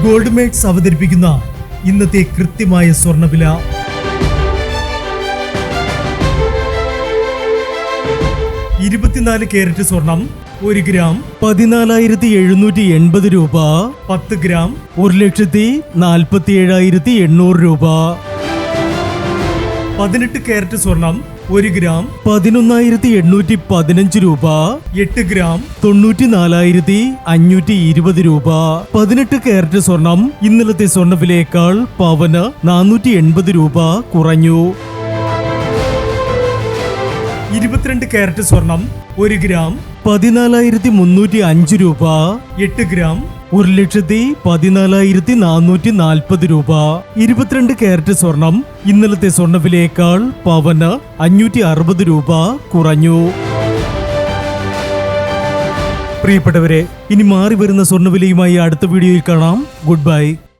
Gold makes അവതരിപ്പിക്കുന്ന ഇന്നത്തെ കൃത്യമായ സ്വർണ്ണവില. 24 കാരറ്റ് സ്വർണം 1 ഗ്രാം 14,780 രൂപ. 10 ഗ്രാം 1,47,800 രൂപ. 18 കാരറ്റ് സ്വർണം 1 ഗ്രാം 11,815 രൂപ. 8 ഗ്രാം 94,520 രൂപ. 18 കാരറ്റ് സ്വർണം ഇന്നലത്തെ സ്വർണ്ണവിലയേക്കാൾ പവന് 480 രൂപ കുറഞ്ഞു. 22 കാരറ്റ് സ്വർണം 1 ഗ്രാം 14,305 രൂപ. 8 ഗ്രാം 1,14,440 രൂപ. 22 കാരറ്റ് സ്വർണം ഇന്നലത്തെ സ്വർണ്ണവിലയേക്കാൾ പവന് 560 രൂപ കുറഞ്ഞു. പ്രിയപ്പെട്ടവരെ, ഇനി മാറി വരുന്ന സ്വർണ്ണവിലയുമായി അടുത്ത വീഡിയോയിൽ കാണാം. Good bye.